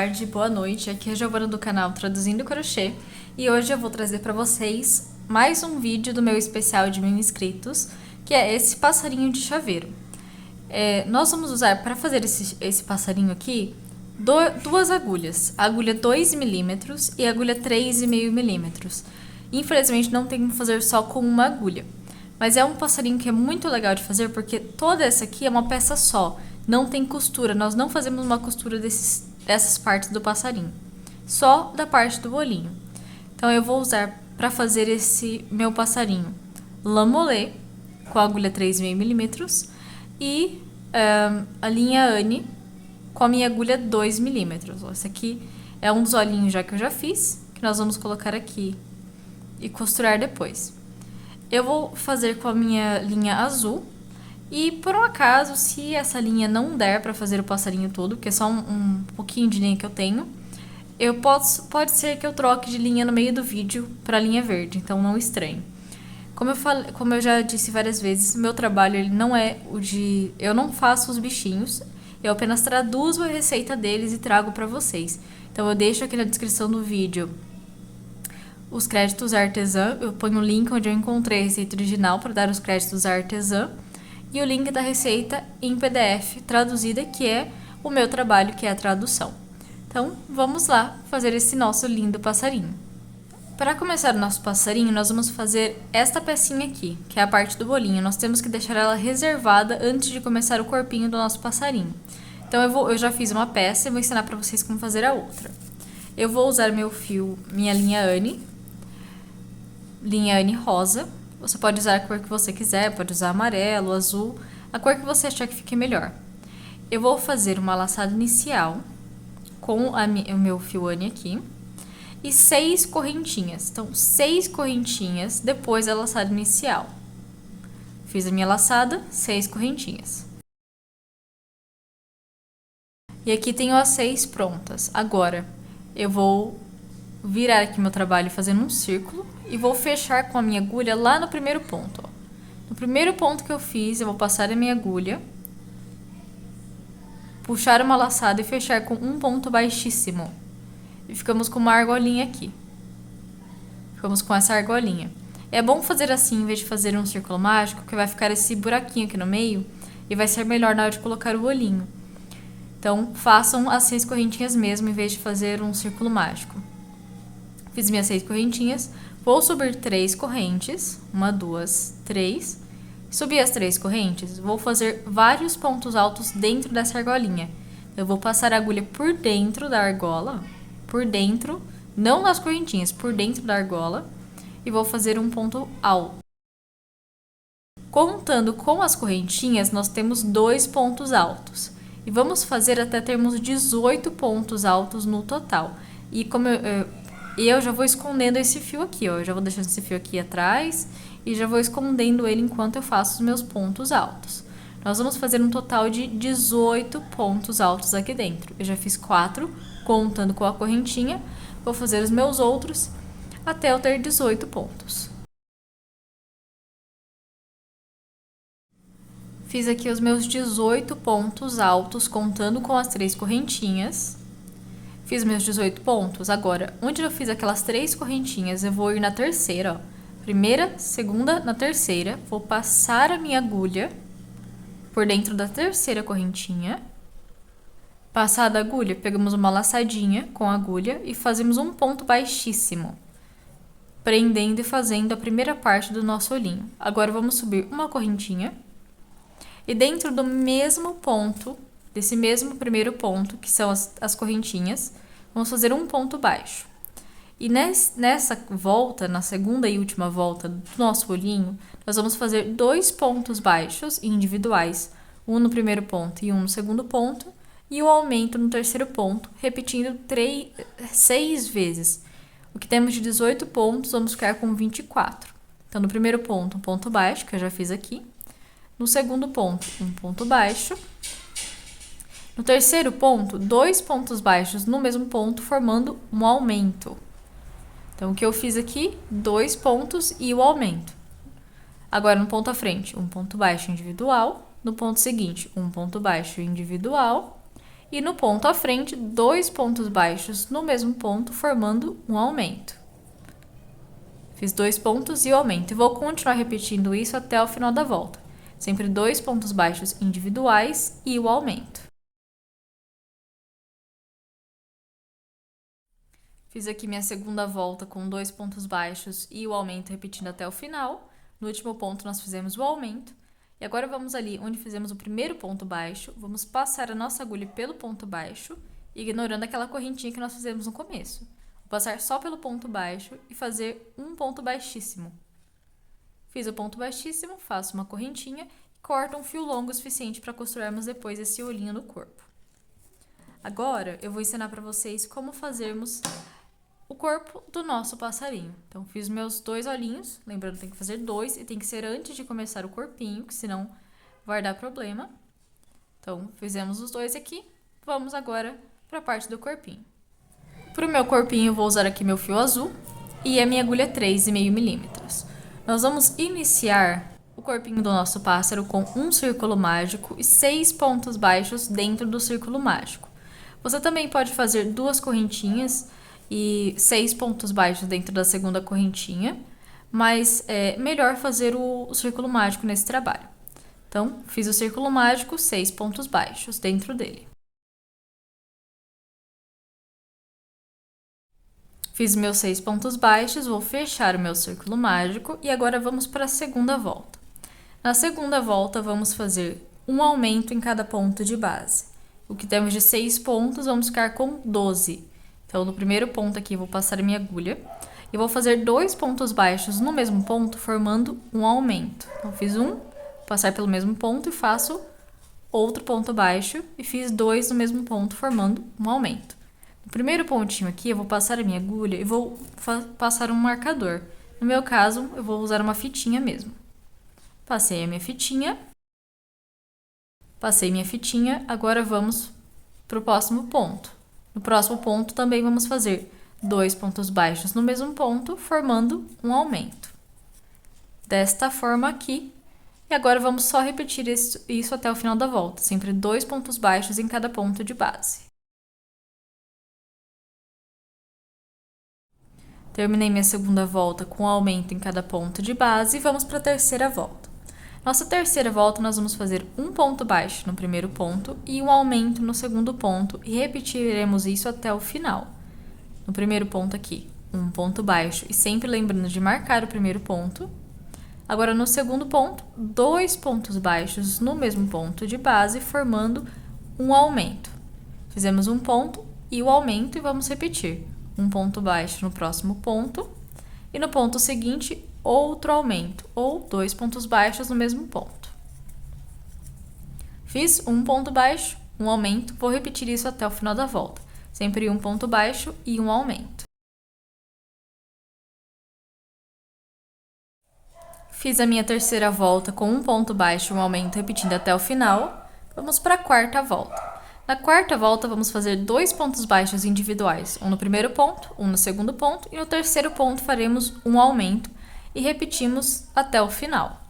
tarde, boa noite. Aqui é a Giovana do canal Traduzindo Crochê e hoje eu vou trazer para vocês mais um vídeo do meu especial de 1000 inscritos, que é esse passarinho de chaveiro. Nós vamos usar para fazer esse passarinho aqui duas agulhas, a agulha 2 milímetros e a agulha 3,5 milímetros. Infelizmente não tem como fazer só com uma agulha, mas é um passarinho que é muito legal de fazer porque toda essa aqui é uma peça só. Não tem costura, nós não fazemos uma costura dessas partes do passarinho, só da parte do bolinho. Então eu vou usar para fazer esse meu passarinho lã molê com a agulha 3,5 milímetros e a linha Anne com a minha agulha 2 milímetros. Esse aqui é um dos olhinhos já que eu já fiz, que nós vamos colocar aqui e costurar depois. Eu vou fazer com a minha linha azul. E por um acaso, se essa linha não der para fazer o passarinho todo, porque é só um pouquinho de linha que eu tenho, pode ser que eu troque de linha no meio do vídeo para a linha verde, então não estranhe. Como eu já disse várias vezes, meu trabalho ele não é o de... Eu não faço os bichinhos, eu apenas traduzo a receita deles e trago para vocês. Então eu deixo aqui na descrição do vídeo os créditos à artesã, eu ponho o link onde eu encontrei a receita original para dar os créditos à artesã, e o link da receita em PDF traduzida, que é o meu trabalho, que é a tradução. Então, vamos lá fazer esse nosso lindo passarinho. Para começar o nosso passarinho, nós vamos fazer esta pecinha aqui, que é a parte do bolinho. Nós temos que deixar ela reservada antes de começar o corpinho do nosso passarinho. Então, eu já fiz uma peça e vou ensinar para vocês como fazer a outra. Eu vou usar meu fio, minha linha Anne rosa. Você pode usar a cor que você quiser, pode usar amarelo, azul, a cor que você achar que fique melhor. Eu vou fazer uma laçada inicial com o meu fio Anne aqui e 6 correntinhas. Então, 6 correntinhas depois da laçada inicial. Fiz a minha laçada, 6 correntinhas. E aqui tenho as 6 prontas. Agora, eu vou virar aqui meu trabalho fazendo um círculo e vou fechar com a minha agulha lá no primeiro ponto. Ó. No primeiro ponto que eu fiz, eu vou passar a minha agulha, puxar uma laçada e fechar com um ponto baixíssimo. E ficamos com uma argolinha aqui. Ficamos com essa argolinha. É bom fazer assim em vez de fazer um círculo mágico, que vai ficar esse buraquinho aqui no meio e vai ser melhor na hora de colocar o olhinho. Então, façam as 6 correntinhas mesmo em vez de fazer um círculo mágico. Fiz minhas 6 correntinhas, vou subir 3 correntes, 1, 2, 3. Subi as 3 correntes, vou fazer vários pontos altos dentro dessa argolinha. Eu vou passar a agulha por dentro da argola, por dentro, não nas correntinhas, por dentro da argola, e vou fazer um ponto alto. Contando com as correntinhas, nós temos 2 pontos altos. E vamos fazer até termos 18 pontos altos no total. E como eu já vou escondendo esse fio aqui, ó. Eu já vou deixando esse fio aqui atrás e já vou escondendo ele enquanto eu faço os meus pontos altos. Nós vamos fazer um total de 18 pontos altos aqui dentro. Eu já fiz 4, contando com a correntinha. Vou fazer os meus outros até eu ter 18 pontos. Fiz aqui os meus 18 pontos altos, contando com as 3 correntinhas. Fiz meus 18 pontos. Agora, onde eu fiz aquelas 3 correntinhas, eu vou ir na terceira, ó. Primeira, segunda, na terceira. Vou passar a minha agulha por dentro da terceira correntinha. Passada a agulha, pegamos uma laçadinha com a agulha e fazemos um ponto baixíssimo, prendendo e fazendo a primeira parte do nosso olhinho. Agora, vamos subir uma correntinha. E dentro do mesmo ponto, desse mesmo primeiro ponto, que são as correntinhas, vamos fazer um ponto baixo. E nessa volta, na segunda e última volta do nosso olhinho, nós vamos fazer 2 pontos baixos individuais, um no primeiro ponto e um no segundo ponto, e o aumento no terceiro ponto, repetindo 6 vezes. O que temos de 18 pontos, vamos ficar com 24. Então, no primeiro ponto, um ponto baixo, que eu já fiz aqui. No segundo ponto, um ponto baixo. No terceiro ponto, 2 pontos baixos no mesmo ponto, formando um aumento. Então, o que eu fiz aqui? 2 pontos e o aumento. Agora, no ponto à frente, um ponto baixo individual. No ponto seguinte, um ponto baixo individual. e no ponto à frente, 2 pontos baixos no mesmo ponto, formando um aumento. Fiz 2 pontos e o aumento, e vou continuar repetindo isso até o final da volta. Sempre 2 pontos baixos individuais e o aumento. Fiz aqui minha segunda volta com 2 pontos baixos e o aumento repetindo até o final. No último ponto nós fizemos o aumento. E agora vamos ali onde fizemos o primeiro ponto baixo, vamos passar a nossa agulha pelo ponto baixo, ignorando aquela correntinha que nós fizemos no começo. Vou passar só pelo ponto baixo e fazer um ponto baixíssimo. Fiz o ponto baixíssimo, faço uma correntinha e corto um fio longo o suficiente para costurarmos depois esse olhinho no corpo. Agora eu vou ensinar para vocês como fazermos o corpo do nosso passarinho. Então, fiz meus 2 olhinhos, lembrando que tem que fazer 2 e tem que ser antes de começar o corpinho, que senão vai dar problema. Então, fizemos os 2 aqui, vamos agora para a parte do corpinho. Para o meu corpinho, eu vou usar aqui meu fio azul e a minha agulha 3,5 milímetros. Nós vamos iniciar o corpinho do nosso pássaro com um círculo mágico e 6 pontos baixos dentro do círculo mágico. Você também pode fazer 2 correntinhas e 6 pontos baixos dentro da segunda correntinha, mas é melhor fazer o círculo mágico nesse trabalho. Então, fiz o círculo mágico, 6 pontos baixos dentro dele. Fiz meus 6 pontos baixos, vou fechar o meu círculo mágico e agora vamos para a segunda volta. Na segunda volta, vamos fazer um aumento em cada ponto de base. O que temos de 6 pontos, vamos ficar com 12. Então, no primeiro ponto aqui, eu vou passar a minha agulha e vou fazer 2 pontos baixos no mesmo ponto, formando um aumento. Então, fiz um, passar pelo mesmo ponto e faço outro ponto baixo e fiz 2 no mesmo ponto, formando um aumento. No primeiro pontinho aqui, eu vou passar a minha agulha e vou passar um marcador. No meu caso, eu vou usar uma fitinha mesmo. Passei minha fitinha, agora vamos para o próximo ponto. No próximo ponto, também vamos fazer 2 pontos baixos no mesmo ponto, formando um aumento. Desta forma aqui. E agora vamos só repetir isso até o final da volta, sempre 2 pontos baixos em cada ponto de base. Terminei minha segunda volta com um aumento em cada ponto de base e vamos para a terceira volta. Nossa terceira volta, nós vamos fazer um ponto baixo no primeiro ponto e um aumento no segundo ponto e repetiremos isso até o final. No primeiro ponto aqui, um ponto baixo e sempre lembrando de marcar o primeiro ponto. Agora, no segundo ponto, 2 pontos baixos no mesmo ponto de base, formando um aumento. Fizemos um ponto e o aumento e vamos repetir. Um ponto baixo no próximo ponto e no ponto seguinte, outro aumento, ou 2 pontos baixos no mesmo ponto. Fiz um ponto baixo, um aumento, vou repetir isso até o final da volta. Sempre um ponto baixo e um aumento. Fiz a minha terceira volta com um ponto baixo e um aumento, repetindo até o final. Vamos para a quarta volta. Na quarta volta, vamos fazer 2 pontos baixos individuais, um no primeiro ponto, um no segundo ponto, e no terceiro ponto faremos um aumento, e repetimos até o final.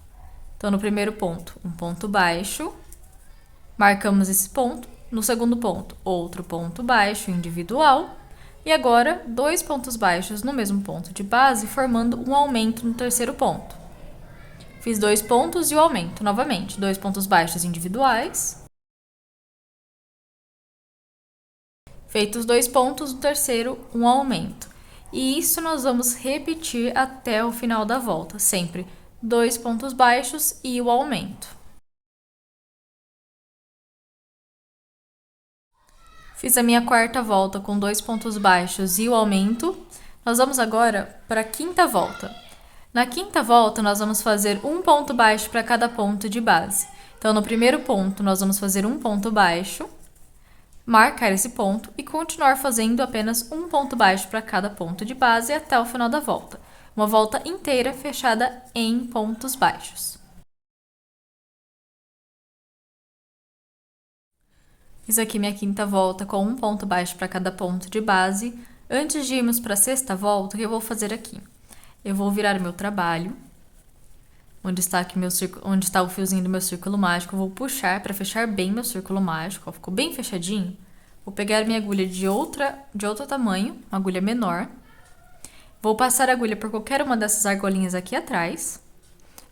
Então, no primeiro ponto, um ponto baixo, marcamos esse ponto. No segundo ponto, outro ponto baixo individual. E agora, 2 pontos baixos no mesmo ponto de base, formando um aumento no terceiro ponto. Fiz 2 pontos e o aumento, novamente, 2 pontos baixos individuais. Feitos 2 pontos, no terceiro, um aumento. E isso nós vamos repetir até o final da volta, sempre 2 pontos baixos e o aumento. Fiz a minha quarta volta com 2 pontos baixos e o aumento. Nós vamos agora para a quinta volta. Na quinta volta, nós vamos fazer um ponto baixo para cada ponto de base. Então, no primeiro ponto, nós vamos fazer um ponto baixo, marcar esse ponto e continuar fazendo apenas um ponto baixo para cada ponto de base até o final da volta. Uma volta inteira fechada em pontos baixos. Fiz aqui minha quinta volta com um ponto baixo para cada ponto de base. Antes de irmos para a sexta volta, o que eu vou fazer aqui? Eu vou virar o meu trabalho, onde está aqui o fiozinho do meu círculo mágico, eu vou puxar para fechar bem meu círculo mágico, ó, ficou bem fechadinho. Vou pegar minha agulha de outro tamanho, uma agulha menor. Vou passar a agulha por qualquer uma dessas argolinhas aqui atrás,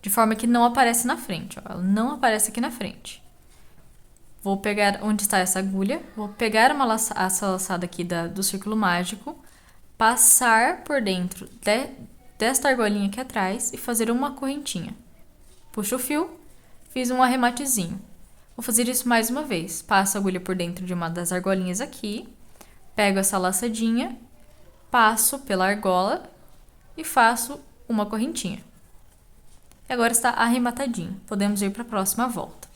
de forma que não aparece na frente, ó. Ela não aparece aqui na frente. Vou pegar onde está essa agulha, vou pegar essa laçada aqui do círculo mágico, passar por dentro desta argolinha aqui atrás e fazer uma correntinha. Puxo o fio, fiz um arrematezinho. Vou fazer isso mais uma vez. Passo a agulha por dentro de uma das argolinhas aqui, pego essa laçadinha, passo pela argola e faço uma correntinha. E agora está arrematadinho. Podemos ir para a próxima volta.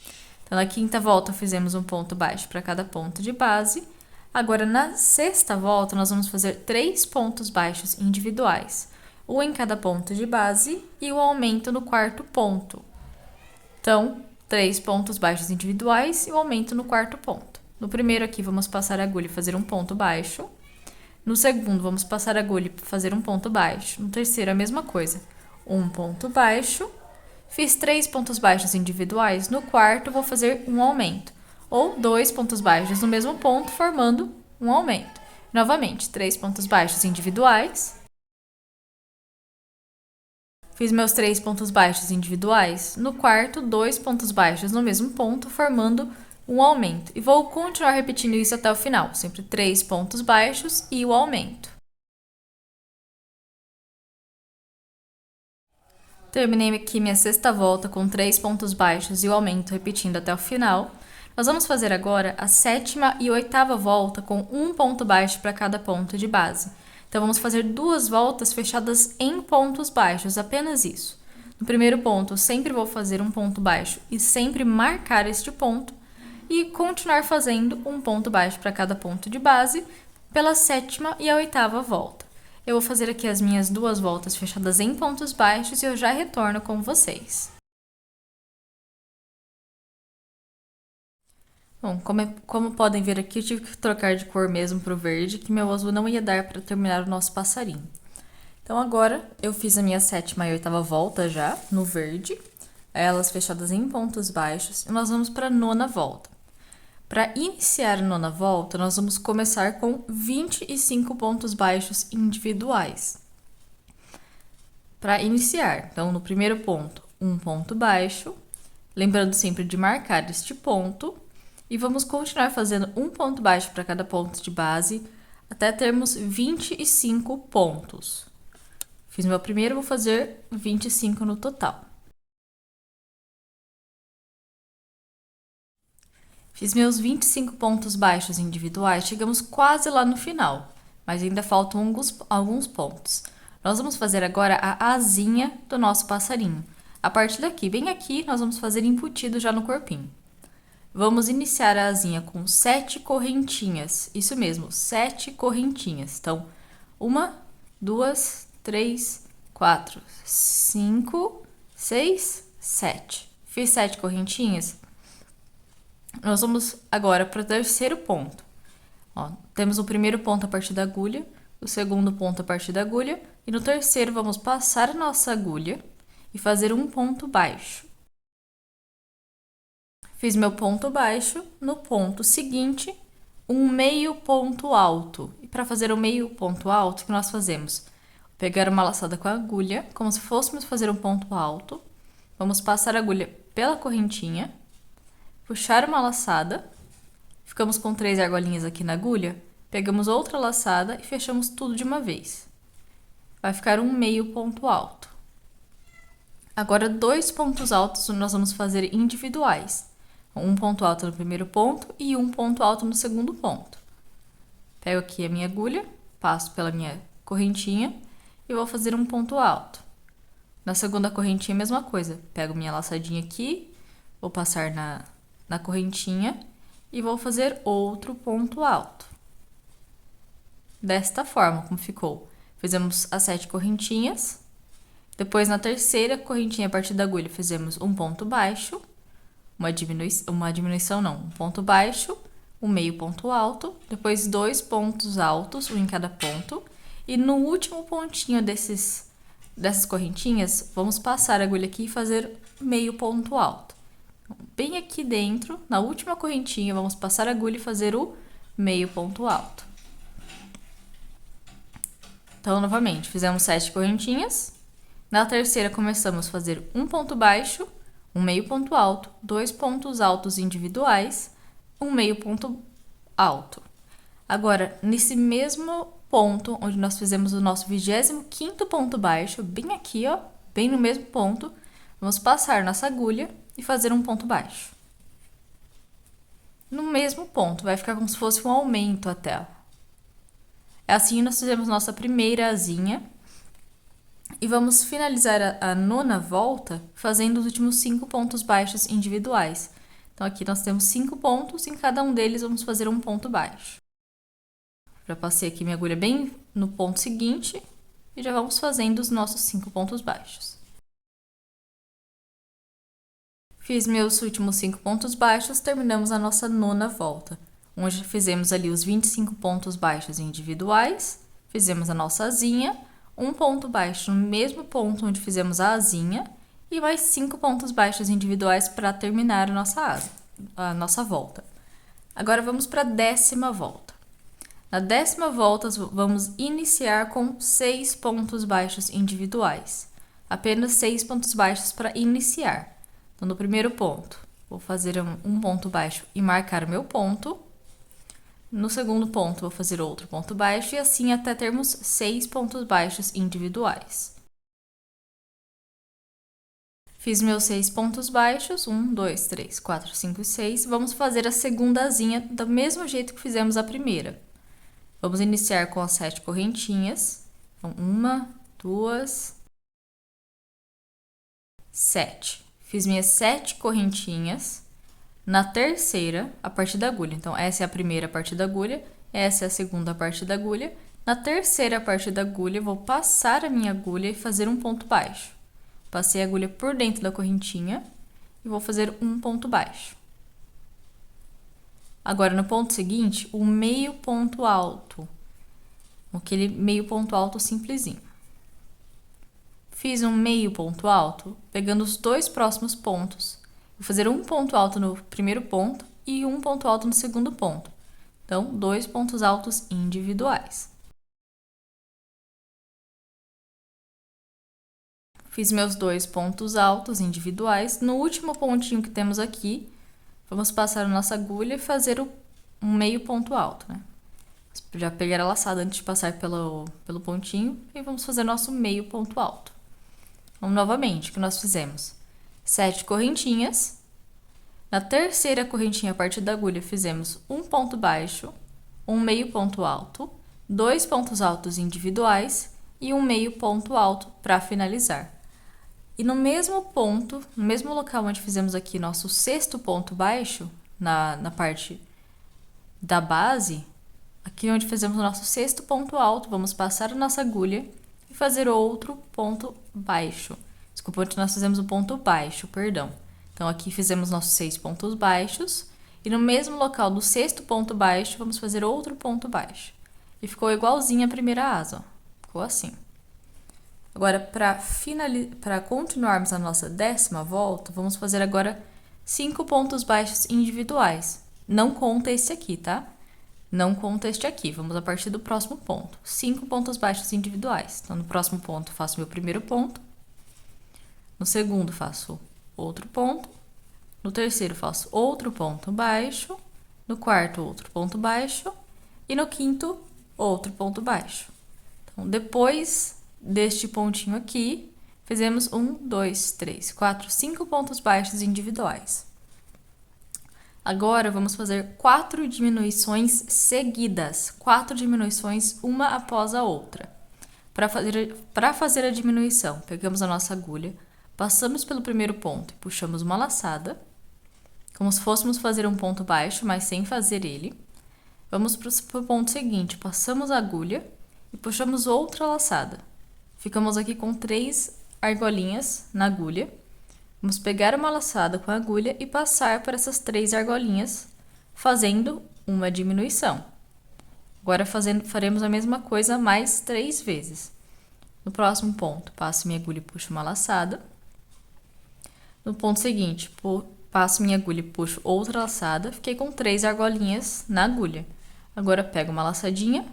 Então, na quinta volta, fizemos um ponto baixo para cada ponto de base. Agora, na sexta volta, nós vamos fazer 3 pontos baixos individuais. Um em cada ponto de base e o aumento no quarto ponto. Então, 3 pontos baixos individuais e o aumento no quarto ponto. No primeiro aqui, vamos passar a agulha e fazer um ponto baixo. No segundo, vamos passar a agulha e fazer um ponto baixo. No terceiro, a mesma coisa. Um ponto baixo. Fiz 3 pontos baixos individuais. No quarto, vou fazer um aumento. Ou 2 pontos baixos no mesmo ponto, formando um aumento. Novamente, 3 pontos baixos individuais. Fiz meus 3 pontos baixos individuais. No quarto, 2 pontos baixos no mesmo ponto, formando um aumento. E vou continuar repetindo isso até o final. Sempre 3 pontos baixos e o aumento. Terminei aqui minha sexta volta com 3 pontos baixos e o aumento repetindo até o final. Nós vamos fazer agora a sétima e oitava volta com um ponto baixo para cada ponto de base. Então, vamos fazer 2 voltas fechadas em pontos baixos, apenas isso. No primeiro ponto, eu sempre vou fazer um ponto baixo e sempre marcar este ponto e continuar fazendo um ponto baixo para cada ponto de base pela sétima e a oitava volta. Eu vou fazer aqui as minhas 2 voltas fechadas em pontos baixos e eu já retorno com vocês. Bom, como podem ver aqui, eu tive que trocar de cor mesmo para o verde, que meu azul não ia dar para terminar o nosso passarinho. Então, agora, eu fiz a minha sétima e oitava volta já, no verde, elas fechadas em pontos baixos, e nós vamos para a nona volta. Para iniciar a nona volta, nós vamos começar com 25 pontos baixos individuais. Para iniciar, então, no primeiro ponto, um ponto baixo, lembrando sempre de marcar este ponto, e vamos continuar fazendo um ponto baixo para cada ponto de base, até termos 25 pontos. Fiz meu primeiro, vou fazer 25 no total. Fiz meus 25 pontos baixos individuais, chegamos quase lá no final, mas ainda faltam alguns pontos. Nós vamos fazer agora a asinha do nosso passarinho. A partir daqui, bem aqui, nós vamos fazer embutido já no corpinho. Vamos iniciar a asinha com 7 correntinhas, isso mesmo, 7 correntinhas. Então, 1, 2, 3, 4, 5, 6, 7. Fiz 7 correntinhas. Nós vamos agora para o terceiro ponto. Ó, temos o primeiro ponto a partir da agulha, o segundo ponto a partir da agulha, e no terceiro vamos passar a nossa agulha e fazer um ponto baixo. Fiz meu ponto baixo, no ponto seguinte, um meio ponto alto. E para fazer o meio ponto alto, o que nós fazemos? Pegar uma laçada com a agulha, como se fôssemos fazer um ponto alto. Vamos passar a agulha pela correntinha, puxar uma laçada, ficamos com 3 argolinhas aqui na agulha, pegamos outra laçada e fechamos tudo de uma vez. Vai ficar um meio ponto alto. Agora, 2 pontos altos nós vamos fazer individuais. Um ponto alto no primeiro ponto e um ponto alto no segundo ponto. Pego aqui a minha agulha, passo pela minha correntinha e vou fazer um ponto alto. Na segunda correntinha, a mesma coisa. Pego minha laçadinha aqui, vou passar na correntinha e vou fazer outro ponto alto. Desta forma, como ficou. Fizemos as 7 correntinhas. Depois, na terceira correntinha, a partir da agulha, fizemos um ponto baixo. Um ponto baixo, um meio ponto alto, depois 2 pontos altos, um em cada ponto, e no último pontinho dessas correntinhas, vamos passar a agulha aqui e fazer meio ponto alto. Bem aqui dentro, na última correntinha, vamos passar a agulha e fazer o meio ponto alto. Então, novamente, fizemos 7 correntinhas. Na terceira, começamos a fazer um ponto baixo, um meio ponto alto, 2 pontos altos individuais, um meio ponto alto. Agora, nesse mesmo ponto, onde nós fizemos o nosso 25º ponto baixo, bem aqui, ó, bem no mesmo ponto, vamos passar nossa agulha e fazer um ponto baixo. No mesmo ponto, vai ficar como se fosse um aumento até. Assim, nós fizemos nossa primeira asinha. E vamos finalizar a nona volta fazendo os últimos 5 pontos baixos individuais. Então, aqui nós temos 5 pontos, e em cada um deles vamos fazer um ponto baixo. Já passei aqui minha agulha bem no ponto seguinte e já vamos fazendo os nossos 5 pontos baixos. Fiz meus últimos 5 pontos baixos, terminamos a nossa nona volta, onde fizemos ali os 25 pontos baixos individuais, fizemos a nossa asinha, um ponto baixo no mesmo ponto onde fizemos a asinha e mais 5 pontos baixos individuais para terminar a nossa volta. Agora vamos para a 10ª volta. Na 10ª volta, vamos iniciar com 6 pontos baixos individuais. Apenas 6 pontos baixos para iniciar. Então, no primeiro ponto, vou fazer um ponto baixo e marcar o meu ponto. No segundo ponto, vou fazer outro ponto baixo e assim até termos 6 pontos baixos individuais. Fiz meus 6 pontos baixos, 1, 2, 3, 4, 5 e 6. Vamos fazer a segunda asinha do mesmo jeito que fizemos a primeira. Vamos iniciar com as 7 correntinhas. Então, 1, 2, 7. Fiz minhas 7 correntinhas. Na terceira, a parte da agulha. Então, essa é a primeira parte da agulha, essa é a segunda parte da agulha. Na terceira parte da agulha, eu vou passar a minha agulha e fazer um ponto baixo. Passei a agulha por dentro da correntinha e vou fazer um ponto baixo. Agora, no ponto seguinte, o meio ponto alto. Aquele meio ponto alto simplesinho. Fiz um meio ponto alto, pegando os 2 próximos pontos. Vou fazer um ponto alto no primeiro ponto e um ponto alto no segundo ponto. Então, 2 pontos altos individuais. Fiz meus 2 pontos altos individuais. No último pontinho que temos aqui, vamos passar a nossa agulha e fazer um meio ponto alto, né? Já pegar a laçada antes de passar pelo pontinho e vamos fazer nosso meio ponto alto. Vamos novamente, o que nós fizemos? 7 correntinhas. Na terceira correntinha a partir da agulha, fizemos um ponto baixo, um meio ponto alto, 2 pontos altos individuais e um meio ponto alto para finalizar. E no mesmo ponto, no mesmo local onde fizemos aqui nosso 6º ponto baixo, na parte da base, aqui onde fizemos o nosso 6º ponto alto, vamos passar a nossa agulha e fazer outro ponto baixo. Desculpa, onde nós fizemos o ponto baixo, perdão. Então, aqui fizemos nossos 6 pontos baixos e no mesmo local do 6º ponto baixo, vamos fazer outro ponto baixo. E ficou igualzinho a primeira asa, ó. Ficou assim. Agora, para continuarmos a nossa 10ª volta, vamos fazer agora 5 pontos baixos individuais. Não conta esse aqui, tá? Não conta este aqui. Vamos a partir do próximo ponto. 5 pontos baixos individuais. Então, no próximo ponto, faço meu primeiro ponto. No segundo, faço outro ponto. No terceiro, faço outro ponto baixo. No quarto, outro ponto baixo. E no quinto, outro ponto baixo. Então, depois deste pontinho aqui, fizemos 1, 2, 3, 4, 5 pontos baixos individuais. Agora, vamos fazer 4 diminuições seguidas. 4 diminuições, uma após a outra. Para fazer a diminuição, pegamos a nossa agulha, passamos pelo primeiro ponto e puxamos uma laçada, como se fôssemos fazer um ponto baixo, mas sem fazer ele. Vamos para o ponto seguinte, passamos a agulha e puxamos outra laçada. Ficamos aqui com 3 argolinhas na agulha. Vamos pegar uma laçada com a agulha e passar por essas 3 argolinhas, fazendo uma diminuição. Agora faremos a mesma coisa mais 3 vezes. No próximo ponto, passo minha agulha e puxo uma laçada. No ponto seguinte, passo minha agulha e puxo outra laçada. Fiquei com 3 argolinhas na agulha. Agora pego uma laçadinha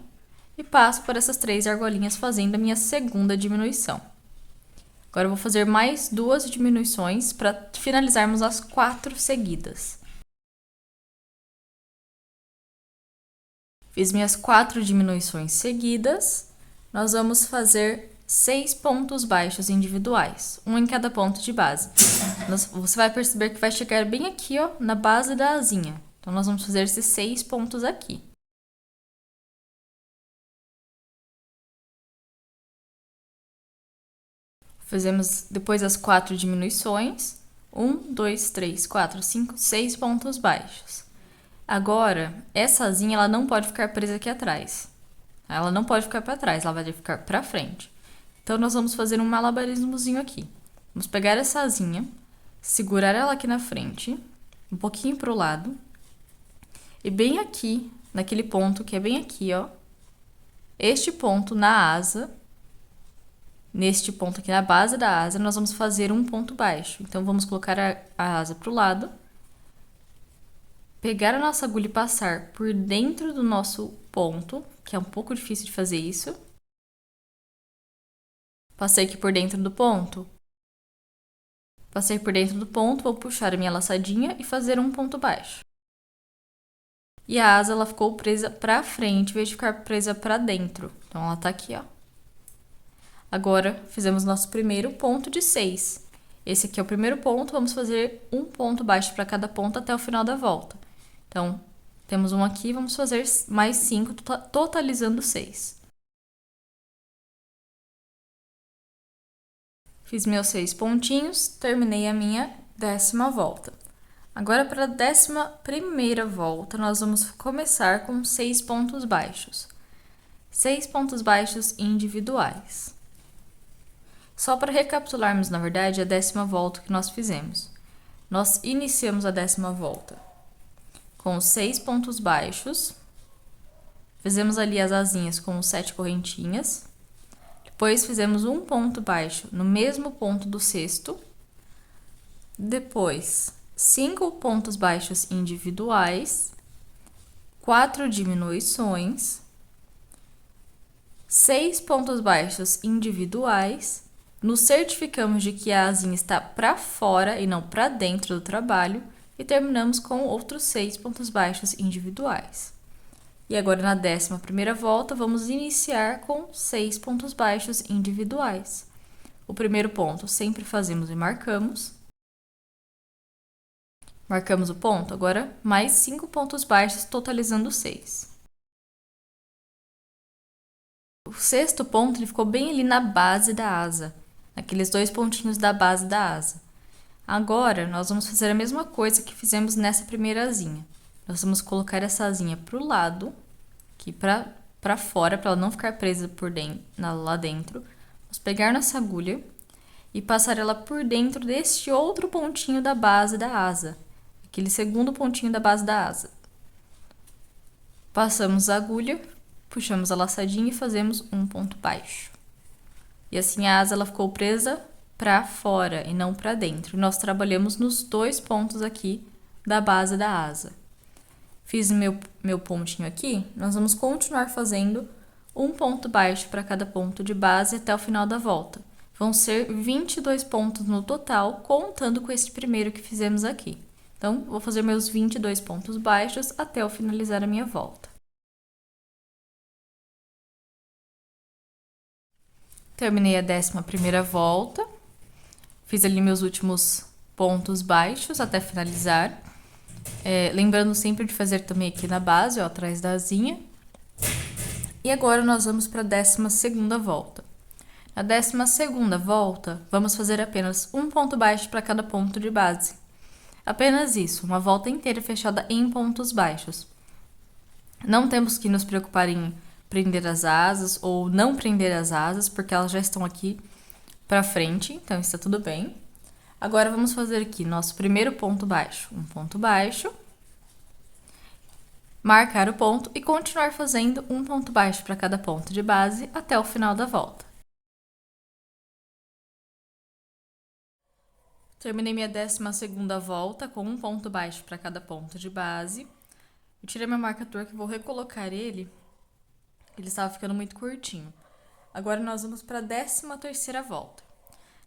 e passo por essas 3 argolinhas fazendo a minha segunda diminuição. Agora eu vou fazer mais 2 diminuições para finalizarmos as 4 seguidas. Fiz minhas 4 diminuições seguidas. Nós vamos fazer 6 pontos baixos individuais, um em cada ponto de base. Você vai perceber que vai chegar bem aqui, ó, na base da asinha. Então, nós vamos fazer esses 6 pontos aqui. Fazemos depois as 4 diminuições. 1, 2, 3, 4, 5, 6 pontos baixos. Agora, essa asinha ela não pode ficar presa aqui atrás. Ela não pode ficar para trás, ela vai ficar para frente. Então, nós vamos fazer um malabarismozinho aqui. Vamos pegar essa asinha, segurar ela aqui na frente, um pouquinho para o lado. E bem aqui, naquele ponto que é bem aqui, ó. Este ponto na asa, neste ponto aqui na base da asa, nós vamos fazer um ponto baixo. Então, vamos colocar a asa para o lado. Pegar a nossa agulha e passar por dentro do nosso ponto, que é um pouco difícil de fazer isso. Passei aqui por dentro do ponto. Passei por dentro do ponto, vou puxar a minha laçadinha e fazer um ponto baixo. E a asa ela ficou presa pra frente, em vez de ficar presa pra dentro. Então, ela tá aqui, ó. Agora, fizemos nosso primeiro ponto de 6. Esse aqui é o primeiro ponto, vamos fazer um ponto baixo para cada ponto até o final da volta. Então, temos um aqui, vamos fazer mais 5, totalizando 6. Fiz meus 6 pontinhos, terminei a minha 10ª volta. Agora, para a 11ª volta, nós vamos começar com 6 pontos baixos. 6 pontos baixos individuais. Só para recapitularmos, na verdade, a 10ª volta que nós fizemos. Nós iniciamos a 10ª volta com 6 pontos baixos. Fizemos ali as asinhas com 7 correntinhas. Depois fizemos um ponto baixo no mesmo ponto do sexto. Depois, 5 pontos baixos individuais, 4 diminuições, 6 pontos baixos individuais. Nos certificamos de que a asinha está para fora e não para dentro do trabalho. E terminamos com outros 6 pontos baixos individuais. E agora, na 11ª volta, vamos iniciar com 6 pontos baixos individuais. O primeiro ponto sempre fazemos e marcamos. Marcamos o ponto, agora mais 5 pontos baixos, totalizando 6. O sexto ponto ele ficou bem ali na base da asa, naqueles 2 pontinhos da base da asa. Agora, nós vamos fazer a mesma coisa que fizemos nessa primeira asinha. Nós vamos colocar essa asinha para o lado, aqui para fora, para ela não ficar presa por dentro, lá dentro. Vamos pegar nossa agulha e passar ela por dentro deste outro pontinho da base da asa. Aquele segundo pontinho da base da asa. Passamos a agulha, puxamos a laçadinha e fazemos um ponto baixo. E assim a asa ela ficou presa para fora e não para dentro. Nós trabalhamos nos 2 pontos aqui da base da asa. Fiz meu pontinho aqui, nós vamos continuar fazendo um ponto baixo para cada ponto de base até o final da volta. Vão ser 22 pontos no total, contando com esse primeiro que fizemos aqui. Então, vou fazer meus 22 pontos baixos até eu finalizar a minha volta. Terminei a 11ª volta. Fiz ali meus últimos pontos baixos até finalizar. Lembrando sempre de fazer também aqui na base, ó, atrás da asinha. E agora nós vamos para a 12ª volta. Na 12ª volta, vamos fazer apenas um ponto baixo para cada ponto de base. Apenas isso, uma volta inteira fechada em pontos baixos. Não temos que nos preocupar em prender as asas ou não prender as asas, porque elas já estão aqui para frente, então está tudo bem. Agora vamos fazer aqui nosso primeiro ponto baixo, um ponto baixo, marcar o ponto e continuar fazendo um ponto baixo para cada ponto de base até o final da volta. Terminei minha 12ª volta com um ponto baixo para cada ponto de base. Eu tirei meu marcador que vou recolocar ele. Ele estava ficando muito curtinho. Agora nós vamos para a 13ª volta.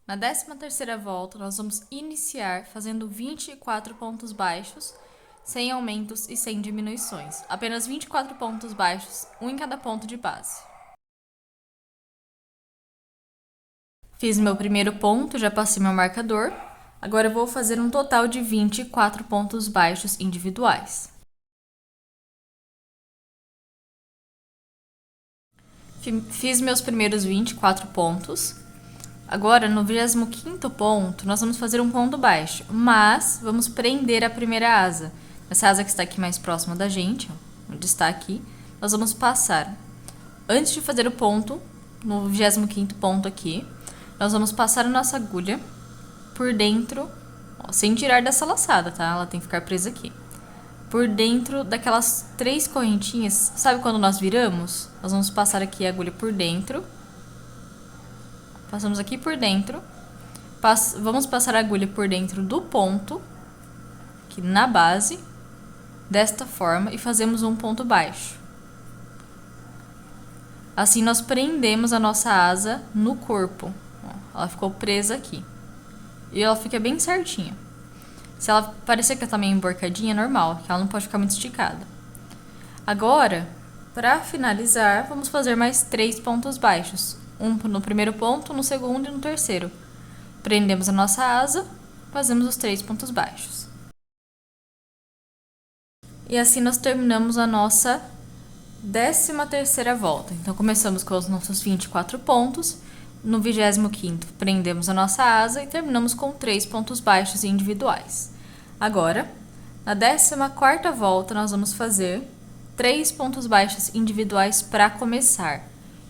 Na 13ª volta, nós vamos iniciar fazendo 24 pontos baixos, sem aumentos e sem diminuições. Apenas 24 pontos baixos, um em cada ponto de base. Fiz meu primeiro ponto, já passei meu marcador. Agora eu vou fazer um total de 24 pontos baixos individuais. Fiz meus primeiros 24 pontos. Agora, no 25º ponto, nós vamos fazer um ponto baixo, mas vamos prender a primeira asa. Essa asa que está aqui mais próxima da gente, onde está aqui, nós vamos passar. Antes de fazer o ponto, no 25º ponto aqui, nós vamos passar a nossa agulha por dentro, sem tirar dessa laçada, tá? Ela tem que ficar presa aqui. Por dentro daquelas 3 correntinhas, sabe quando nós viramos? Nós vamos passar aqui a agulha por dentro. Passamos aqui por dentro. Vamos passar a agulha por dentro do ponto, aqui na base, desta forma, e fazemos um ponto baixo. Assim nós prendemos a nossa asa no corpo. Ela ficou presa aqui. E ela fica bem certinha. Se ela parecer que ela tá meio emborcadinha, é normal, que ela não pode ficar muito esticada. Agora, para finalizar, vamos fazer mais 3 pontos baixos. Um no primeiro ponto, no segundo e no terceiro. Prendemos a nossa asa, fazemos os 3 pontos baixos. E assim nós terminamos a nossa 13ª volta. Então, começamos com os nossos 24 pontos. No 25º, prendemos a nossa asa e terminamos com 3 pontos baixos individuais. Agora, na 14ª volta, nós vamos fazer 3 pontos baixos individuais para começar.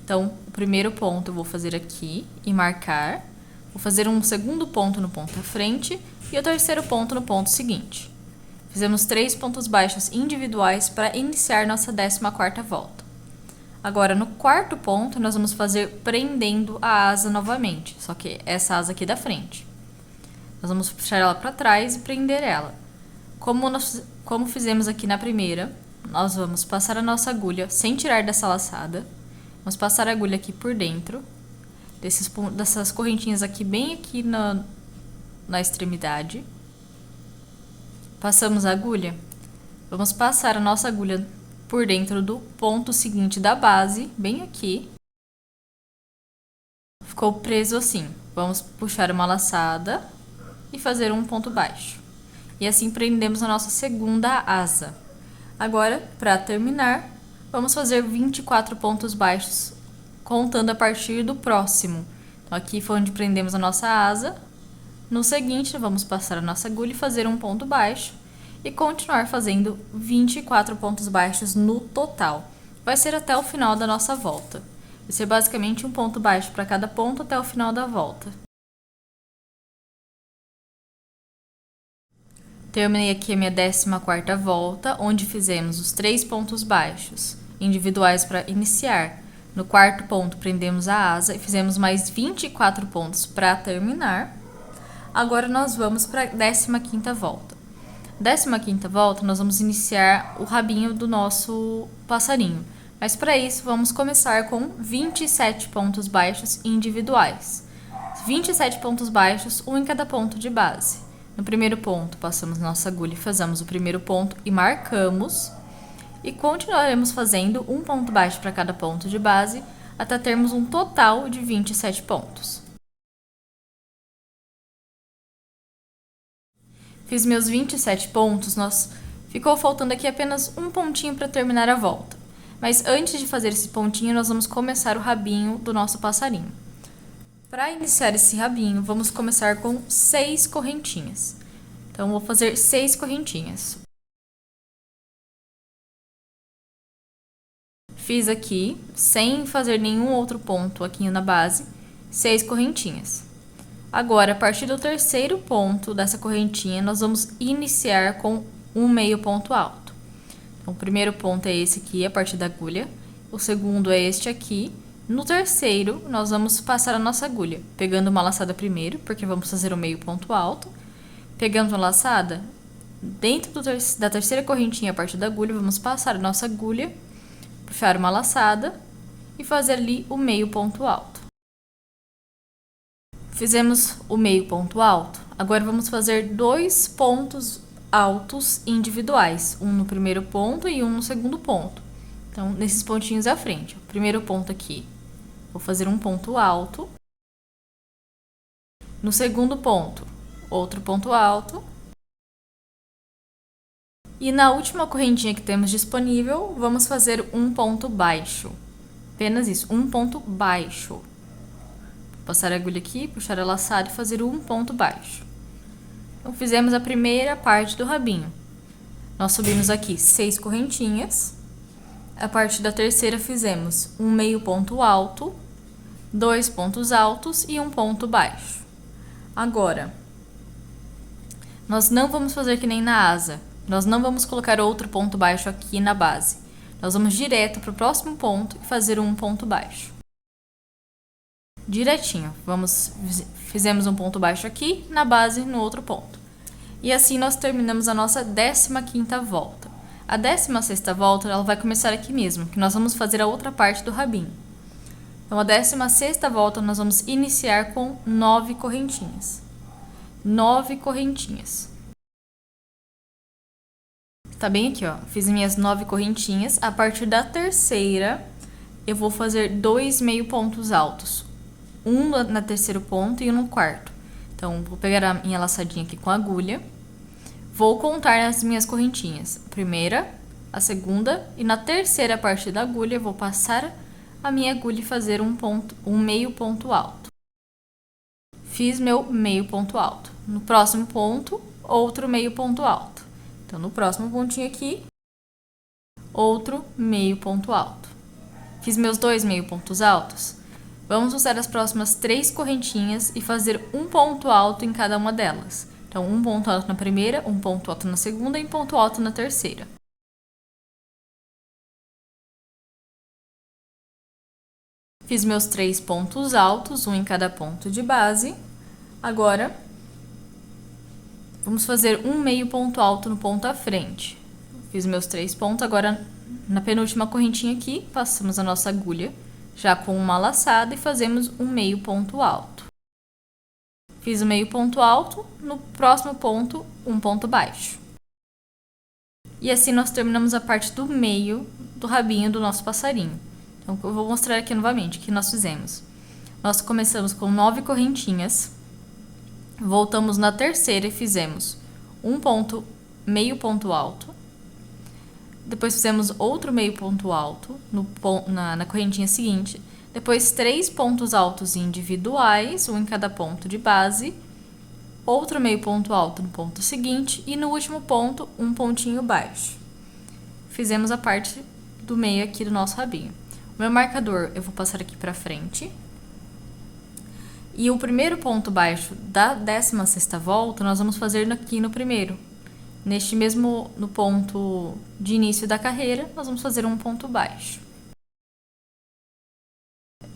Então, o primeiro ponto eu vou fazer aqui e marcar. Vou fazer um segundo ponto no ponto à frente e o terceiro ponto no ponto seguinte. Fizemos 3 pontos baixos individuais para iniciar nossa 14ª volta. Agora, no quarto ponto, nós vamos fazer prendendo a asa novamente, só que essa asa aqui da frente. Nós vamos puxar ela para trás e prender ela. Como fizemos aqui na primeira, nós vamos passar a nossa agulha sem tirar dessa laçada. Vamos passar a agulha aqui por dentro, dessas correntinhas aqui, bem aqui na extremidade. Passamos a agulha. Vamos passar a nossa agulha por dentro do ponto seguinte da base, bem aqui. Ficou preso assim. Vamos puxar uma laçada e fazer um ponto baixo. E assim prendemos a nossa segunda asa. Agora, para terminar, vamos fazer 24 pontos baixos, contando a partir do próximo. Então, aqui foi onde prendemos a nossa asa. No seguinte, vamos passar a nossa agulha e fazer um ponto baixo. E continuar fazendo 24 pontos baixos no total. Vai ser até o final da nossa volta. Vai ser basicamente um ponto baixo para cada ponto até o final da volta. Terminei aqui a minha 14ª volta, onde fizemos os 3 pontos baixos individuais para iniciar. No quarto ponto, prendemos a asa e fizemos mais 24 pontos para terminar. Agora nós vamos para a 15ª volta. 15ª volta, nós vamos iniciar o rabinho do nosso passarinho. Mas para isso, vamos começar com 27 pontos baixos individuais. 27 pontos baixos, um em cada ponto de base. No primeiro ponto, passamos nossa agulha e fazemos o primeiro ponto e marcamos. E continuaremos fazendo um ponto baixo para cada ponto de base, até termos um total de 27 pontos. Fiz meus 27 pontos, ficou faltando aqui apenas um pontinho para terminar a volta. Mas antes de fazer esse pontinho, nós vamos começar o rabinho do nosso passarinho. Para iniciar esse rabinho, vamos começar com 6 correntinhas. Então, vou fazer 6 correntinhas. Fiz aqui, sem fazer nenhum outro ponto aqui na base, 6 correntinhas. Agora, a partir do terceiro ponto dessa correntinha, nós vamos iniciar com um meio ponto alto. Então, o primeiro ponto é esse aqui, a partir da agulha. O segundo é este aqui. No terceiro, nós vamos passar a nossa agulha, pegando uma laçada primeiro, porque vamos fazer o meio ponto alto. Pegamos a laçada, dentro da terceira correntinha a partir da agulha, vamos passar a nossa agulha, puxar uma laçada e fazer ali o meio ponto alto. Fizemos o meio ponto alto, agora vamos fazer 2 pontos altos individuais, um no primeiro ponto e um no segundo ponto. Então, nesses pontinhos à frente, o primeiro ponto aqui, vou fazer um ponto alto. No segundo ponto, outro ponto alto. E na última correntinha que temos disponível, vamos fazer um ponto baixo. Apenas isso, um ponto baixo. Vou passar a agulha aqui, puxar a laçada e fazer um ponto baixo. Então, fizemos a primeira parte do rabinho. Nós subimos aqui 6 correntinhas. A partir da terceira, fizemos um meio ponto alto, 2 pontos altos e um ponto baixo. Agora, nós não vamos fazer que nem na asa. Nós não vamos colocar outro ponto baixo aqui na base. Nós vamos direto para o próximo ponto e fazer um ponto baixo. Direitinho. Fizemos um ponto baixo aqui, na base, no outro ponto. E assim nós terminamos a nossa 15ª volta. A 16ª volta, ela vai começar aqui mesmo, que nós vamos fazer a outra parte do rabinho. Então, a 16ª volta, nós vamos iniciar com 9 correntinhas. 9 correntinhas. Tá bem aqui, ó. Fiz minhas 9 correntinhas. A partir da terceira, eu vou fazer 2 meio pontos altos. Um no terceiro ponto e um no quarto. Então, vou pegar a minha laçadinha aqui com a agulha. Vou contar as minhas correntinhas. A primeira, a segunda e na terceira parte da agulha, eu vou passar a minha agulha e fazer um meio ponto alto. Fiz meu meio ponto alto. No próximo ponto, outro meio ponto alto. Então, no próximo pontinho aqui, outro meio ponto alto. Fiz meus 2 meio pontos altos. Vamos usar as próximas 3 correntinhas e fazer um ponto alto em cada uma delas. Então, um ponto alto na primeira, um ponto alto na segunda e um ponto alto na terceira. Fiz meus 3 pontos altos, um em cada ponto de base. Agora, vamos fazer um meio ponto alto no ponto à frente. Fiz meus 3 pontos, agora na penúltima correntinha aqui, passamos a nossa agulha já com uma laçada e fazemos um meio ponto alto. Fiz o meio ponto alto, no próximo ponto, um ponto baixo. E assim nós terminamos a parte do meio do rabinho do nosso passarinho. Então, eu vou mostrar aqui novamente o que nós fizemos. Nós começamos com 9 correntinhas, voltamos na terceira e fizemos meio ponto alto. Depois fizemos outro meio ponto alto na correntinha seguinte. Depois 3 pontos altos individuais, um em cada ponto de base. Outro meio ponto alto no ponto seguinte. E no último ponto, um pontinho baixo. Fizemos a parte do meio aqui do nosso rabinho. O meu marcador eu vou passar aqui pra frente. E o primeiro ponto baixo da 16ª volta, nós vamos fazer aqui no primeiro. No ponto de início da carreira, nós vamos fazer um ponto baixo.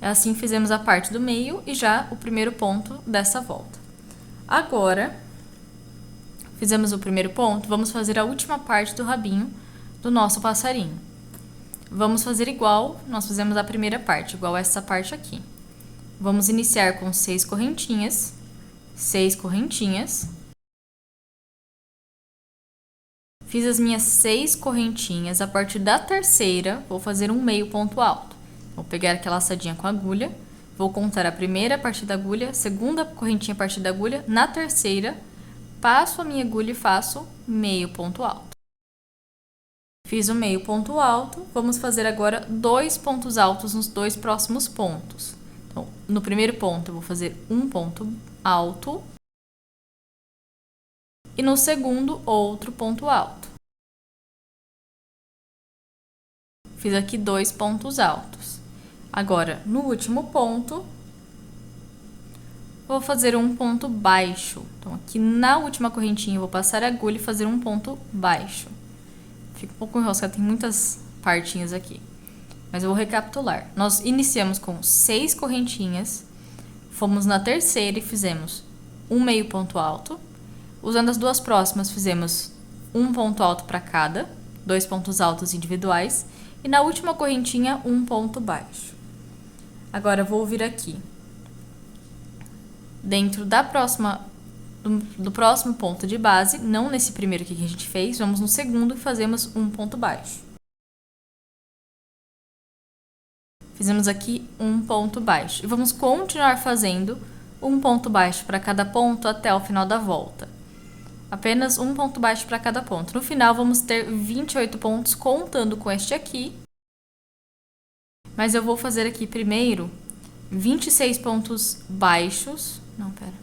Assim fizemos a parte do meio e já o primeiro ponto dessa volta. Agora, fizemos o primeiro ponto, vamos fazer a última parte do rabinho do nosso passarinho. Vamos fazer igual nós fizemos a primeira parte, igual essa parte aqui. Vamos iniciar com 6 correntinhas, 6 correntinhas. Fiz as minhas 6 correntinhas, a partir da terceira, vou fazer um meio ponto alto. Vou pegar aquela laçadinha com a agulha, vou contar a primeira a partir da agulha, segunda correntinha a partir da agulha, na terceira, passo a minha agulha e faço meio ponto alto. Fiz o meio ponto alto, vamos fazer agora 2 pontos altos nos 2 próximos pontos. Então, no primeiro ponto eu vou fazer um ponto alto e no segundo outro ponto alto. Fiz aqui 2 pontos altos. Agora, no último ponto, vou fazer um ponto baixo. Então, aqui na última correntinha, eu vou passar a agulha e fazer um ponto baixo. Fica um pouco enroscado, tem muitas partinhas aqui. Mas eu vou recapitular. Nós iniciamos com 6 correntinhas, fomos na terceira e fizemos um meio ponto alto. Usando as 2 próximas, um ponto alto para cada, 2 pontos altos individuais, e na última correntinha, um ponto baixo. Agora, eu vou vir aqui. Dentro do próximo ponto de base, não nesse primeiro aqui que a gente fez, vamos no segundo e fazemos um ponto baixo. Fizemos aqui um ponto baixo. E vamos continuar fazendo um ponto baixo para cada ponto até o final da volta. Apenas um ponto baixo para cada ponto. No final, vamos ter 28 pontos, contando com este aqui. Mas eu vou fazer aqui primeiro 26 pontos baixos. Não, pera.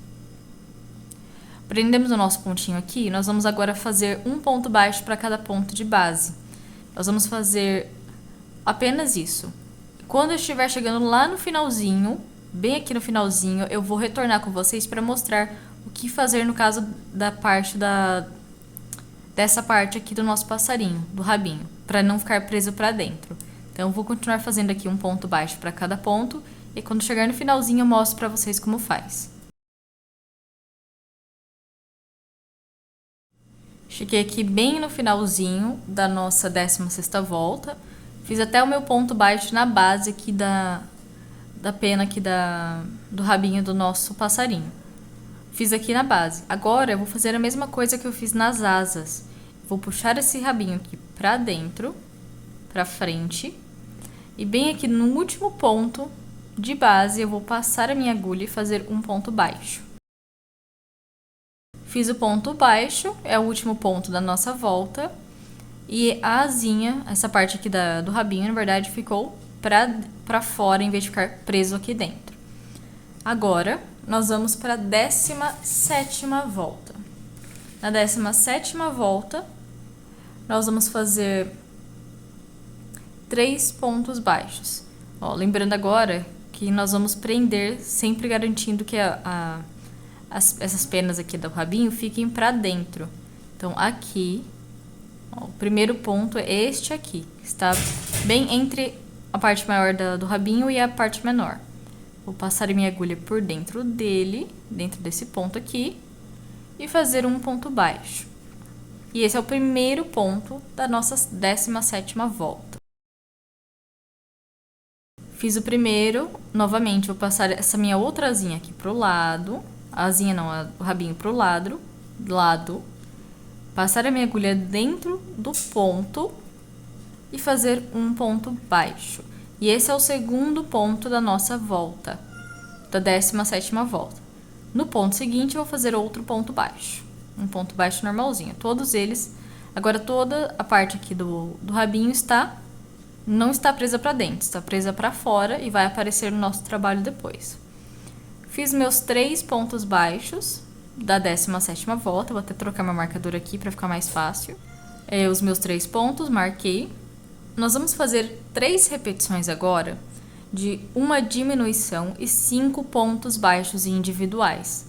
Prendemos o nosso pontinho aqui. Nós vamos agora fazer um ponto baixo para cada ponto de base. Nós vamos fazer apenas isso. Quando eu estiver chegando lá no finalzinho, bem aqui no finalzinho, eu vou retornar com vocês para mostrar o que fazer no caso da parte dessa parte aqui do nosso passarinho, do rabinho, para não ficar preso para dentro. Então, eu vou continuar fazendo aqui um ponto baixo para cada ponto e quando chegar no finalzinho eu mostro para vocês como faz. Cheguei aqui bem no finalzinho da nossa 16ª volta. Fiz até o meu ponto baixo na base aqui da pena aqui do rabinho do nosso passarinho. Fiz aqui na base. Agora eu vou fazer a mesma coisa que eu fiz nas asas. Vou puxar esse rabinho aqui pra dentro, pra frente. E bem aqui no último ponto de base eu vou passar a minha agulha e fazer um ponto baixo. Fiz o ponto baixo, é o último ponto da nossa volta. E a asinha, essa parte aqui do rabinho, na verdade, ficou pra fora, em vez de ficar preso aqui dentro. Agora, nós vamos para a 17ª volta. Na 17ª volta, nós vamos fazer 3 pontos baixos. Ó, lembrando agora que nós vamos prender, sempre garantindo que essas penas aqui do rabinho fiquem pra dentro. Então, aqui... O primeiro ponto é este aqui, que está bem entre a parte maior do rabinho e a parte menor. Vou passar minha agulha por dentro dele, dentro desse ponto aqui, e fazer um ponto baixo. E esse é o primeiro ponto da nossa 17ª volta. Fiz o primeiro, novamente vou passar essa minha outra asinha aqui pro lado, a asinha não, o rabinho pro lado, passar a minha agulha dentro do ponto e fazer um ponto baixo. E esse é o segundo ponto da nossa volta, da 17ª volta. No ponto seguinte, eu vou fazer outro ponto baixo. Um ponto baixo normalzinho. Todos eles. Agora, toda a parte aqui do rabinho não está presa para dentro, está presa para fora e vai aparecer no nosso trabalho depois. Fiz meus 3 pontos baixos da 17ª volta, vou até trocar meu marcador aqui para ficar mais fácil. Os meus 3 pontos, marquei. Nós vamos fazer 3 repetições agora de uma diminuição e 5 pontos baixos individuais.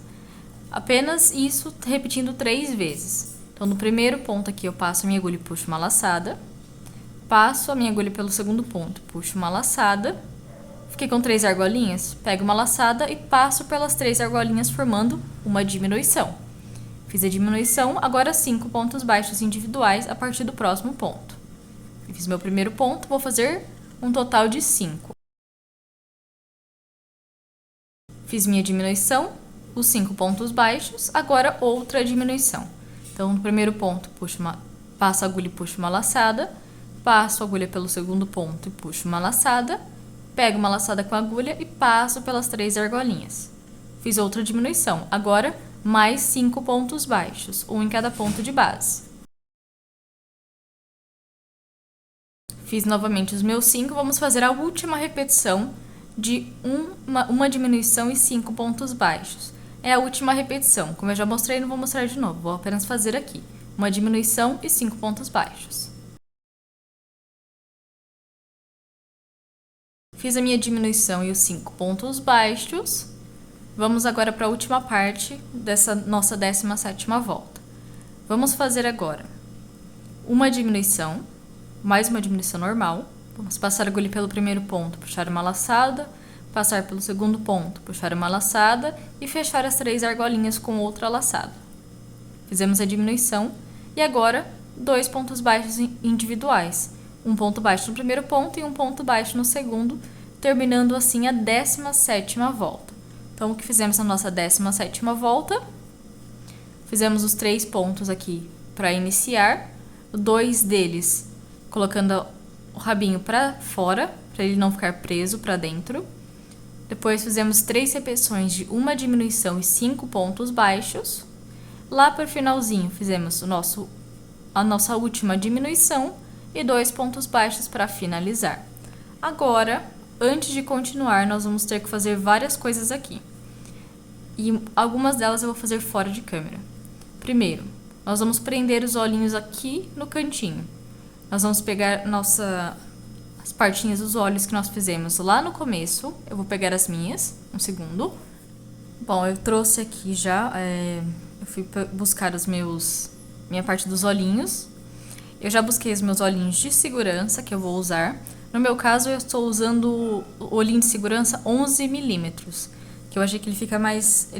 Apenas isso repetindo 3 vezes. Então, no primeiro ponto aqui eu passo a minha agulha e puxo uma laçada. Passo a minha agulha pelo segundo ponto, puxo uma laçada. Fiquei com 3 argolinhas, pego uma laçada e passo pelas 3 argolinhas formando uma diminuição. Fiz a diminuição, agora 5 pontos baixos individuais a partir do próximo ponto. Fiz meu primeiro ponto, vou fazer um total de 5. Fiz minha diminuição, os 5 pontos baixos, agora outra diminuição. Então, no primeiro ponto, passo a agulha e puxo uma laçada, passo a agulha pelo segundo ponto e puxo uma laçada, pego uma laçada com a agulha e passo pelas 3 argolinhas. Fiz outra diminuição. Agora, mais 5 pontos baixos, um em cada ponto de base. Fiz novamente os meus 5. Vamos fazer a última repetição de uma diminuição e 5 pontos baixos. É a última repetição. Como eu já mostrei, não vou mostrar de novo. Vou apenas fazer aqui. Uma diminuição e 5 pontos baixos. Fiz a minha diminuição e os 5 pontos baixos. Vamos agora para a última parte dessa nossa 17ª volta. Vamos fazer agora uma diminuição, mais uma diminuição normal. Vamos passar a agulha pelo primeiro ponto, puxar uma laçada, passar pelo segundo ponto, puxar uma laçada e fechar as 3 argolinhas com outra laçada. Fizemos a diminuição E agora, 2 pontos baixos individuais. Um ponto baixo no primeiro ponto e um ponto baixo no segundo, terminando assim a 17ª volta. Então, o que fizemos na nossa 17ª volta? Fizemos os 3 pontos aqui para iniciar, 2 deles colocando o rabinho para fora, para ele não ficar preso para dentro. Depois fizemos 3 repetições de uma diminuição e 5 pontos baixos. Lá para o finalzinho fizemos a nossa última diminuição e 2 pontos baixos para finalizar. Agora, antes de continuar, nós vamos ter que fazer várias coisas aqui. E algumas delas eu vou fazer fora de câmera. Primeiro, nós vamos prender os olhinhos aqui no cantinho. Nós vamos pegar as partinhas dos olhos que nós fizemos lá no começo. Eu vou pegar as minhas, um segundo. Bom, eu trouxe aqui já, eu fui buscar minha parte dos olhinhos. Eu já busquei os meus olhinhos de segurança que eu vou usar. No meu caso, eu estou usando o olhinho de segurança 11 milímetros, que eu achei que ele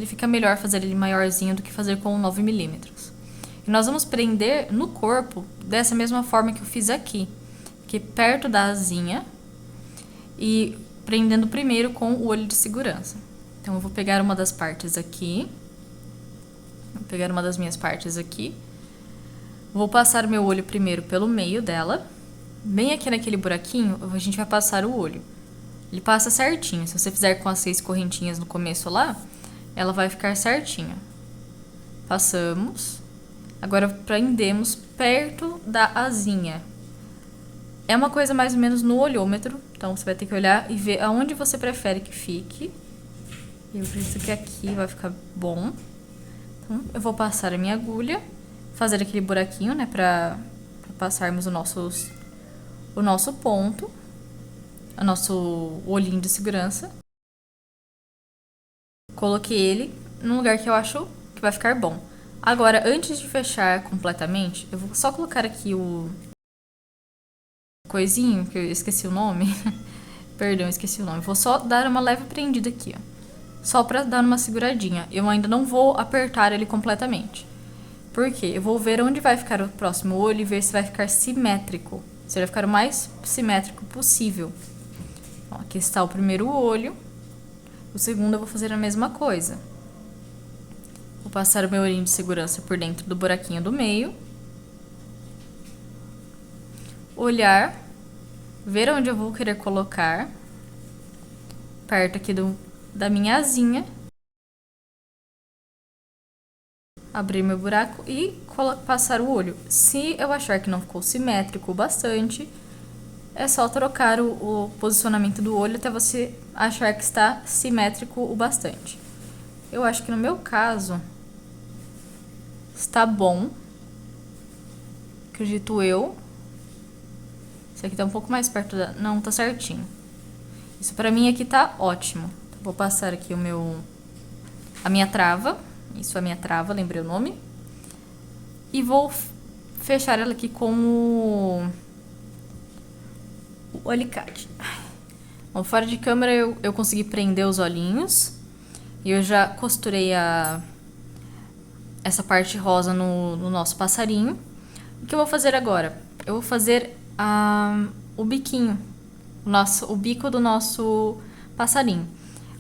fica melhor fazer ele maiorzinho do que fazer com 9 milímetros. E nós vamos prender no corpo dessa mesma forma que eu fiz aqui perto da asinha, e prendendo primeiro com o olho de segurança. Então, eu vou pegar uma das partes aqui, vou pegar uma das minhas partes aqui, vou passar o meu olho primeiro pelo meio dela, bem aqui naquele buraquinho, a gente vai passar o olho. Ele passa certinho, se você fizer com as 6 correntinhas no começo lá, ela vai ficar certinha. Passamos. Agora prendemos perto da asinha. É uma coisa mais ou menos no olhômetro, então você vai ter que olhar e ver aonde você prefere que fique. Eu acredito que aqui vai ficar bom. Então, eu vou passar a minha agulha, fazer aquele buraquinho, né, pra passarmos o nosso ponto, o nosso olhinho de segurança. Coloquei ele num lugar que eu acho que vai ficar bom. Agora, antes de fechar completamente, eu vou só colocar aqui o coisinho, que eu esqueci o nome. Perdão, esqueci o nome. Vou só dar uma leve prendida aqui, ó. Só pra dar uma seguradinha. Eu ainda não vou apertar ele completamente. Por quê? Eu vou ver onde vai ficar o próximo olho e ver se vai ficar simétrico. Se ele vai ficar o mais simétrico possível. Ó, aqui está o primeiro olho. O segundo eu vou fazer a mesma coisa. Vou passar o meu olhinho de segurança por dentro do buraquinho do meio. Olhar, ver onde eu vou querer colocar, perto aqui da minha asinha, abrir meu buraco e passar o olho. Se eu achar que não ficou simétrico o bastante, é só trocar o posicionamento do olho até você achar que está simétrico o bastante. Eu acho que no meu caso está bom, acredito eu. Esse aqui tá um pouco mais perto da... Não, tá certinho. Isso pra mim aqui tá ótimo. Vou passar aqui a minha trava. Isso é a minha trava, lembrei o nome. E vou fechar ela aqui com o alicate. Bom, fora de câmera eu consegui prender os olhinhos. E eu já costurei essa parte rosa no nosso passarinho. O que eu vou fazer agora? Eu vou fazer o biquinho, o bico do nosso passarinho.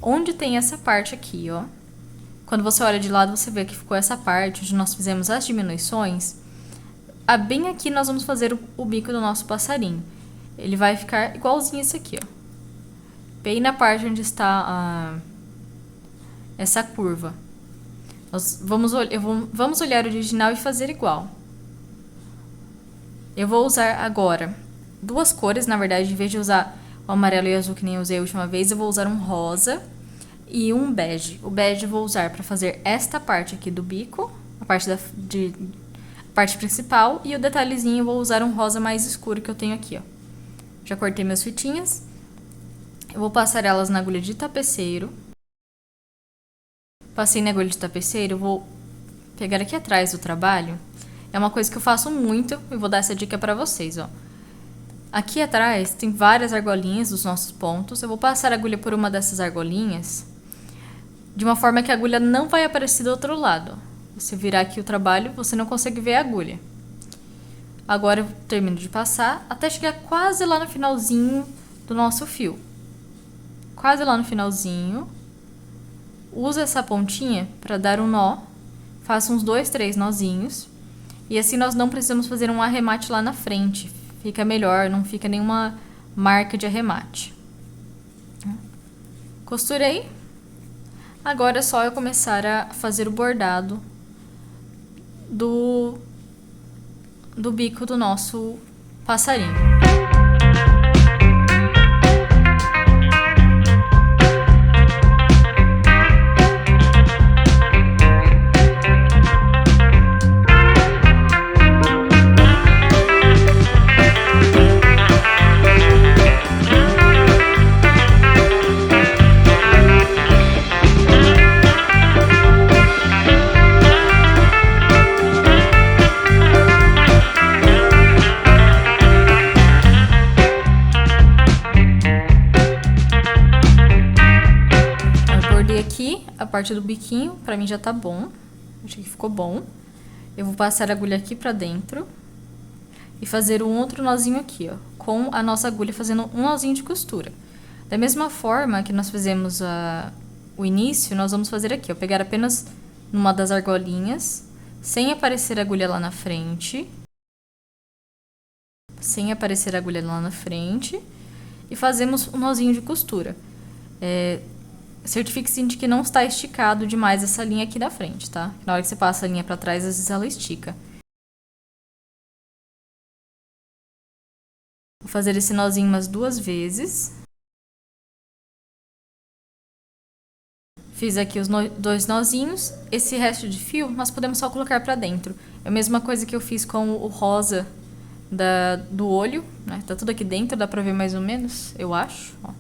Onde tem essa parte aqui, ó. Quando você olha de lado, você vê que ficou essa parte onde nós fizemos as diminuições. Bem aqui nós vamos fazer o bico do nosso passarinho. Ele vai ficar igualzinho esse aqui, ó. Bem na parte onde está essa curva. Nós vamos olhar o original e fazer igual. Eu vou usar agora 2 cores, na verdade, em vez de usar o amarelo e o azul que nem eu usei a última vez, eu vou usar um rosa e um bege. O bege eu vou usar para fazer esta parte aqui do bico, a parte principal, e o detalhezinho eu vou usar um rosa mais escuro que eu tenho aqui, ó. Já cortei minhas fitinhas. Eu vou passar elas na agulha de tapeceiro. Passei na agulha de tapeceiro, eu vou pegar aqui atrás do trabalho. É uma coisa que eu faço muito e vou dar essa dica pra vocês, ó. Aqui atrás tem várias argolinhas dos nossos pontos. Eu vou passar a agulha por uma dessas argolinhas de uma forma que a agulha não vai aparecer do outro lado. Você virar aqui o trabalho, você não consegue ver a agulha. Agora eu termino de passar até chegar quase lá no finalzinho do nosso fio. Quase lá no finalzinho. Usa essa pontinha para dar um nó. Faça uns 2, 3 nozinhos. E assim nós não precisamos fazer um arremate lá na frente. Fica melhor, não fica nenhuma marca de arremate. Costurei. Agora é só eu começar a fazer o bordado do bico do nosso passarinho. Aqui a parte do biquinho, pra mim já tá bom. Acho que ficou bom. Eu vou passar a agulha aqui pra dentro e fazer um outro nozinho aqui, ó, com a nossa agulha fazendo um nozinho de costura. Da mesma forma que nós fizemos o início, nós vamos fazer aqui, ó, pegar apenas numa das argolinhas, sem aparecer a agulha lá na frente. Sem aparecer a agulha lá na frente. E fazemos um nozinho de costura. Certifique-se de que não está esticado demais essa linha aqui da frente, tá? Na hora que você passa a linha pra trás, às vezes ela estica. Vou fazer esse nozinho umas 2 vezes. Fiz aqui os 2 nozinhos. Esse resto de fio, nós podemos só colocar pra dentro. É a mesma coisa que eu fiz com o rosa do olho, né? Tá tudo aqui dentro, dá pra ver mais ou menos, eu acho, ó.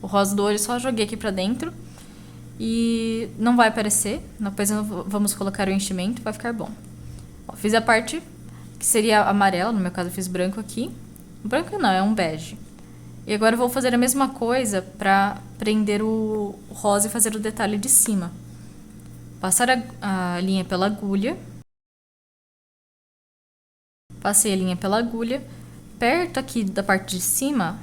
O rosa do olho só joguei aqui pra dentro e não vai aparecer. Depois vamos colocar o enchimento, vai ficar bom. Ó, fiz a parte que seria amarela, no meu caso eu fiz branco aqui. Branco não, é um bege. E agora eu vou fazer a mesma coisa pra prender o rosa e fazer o detalhe de cima. Passar a linha pela agulha. Passei a linha pela agulha. Perto aqui da parte de cima,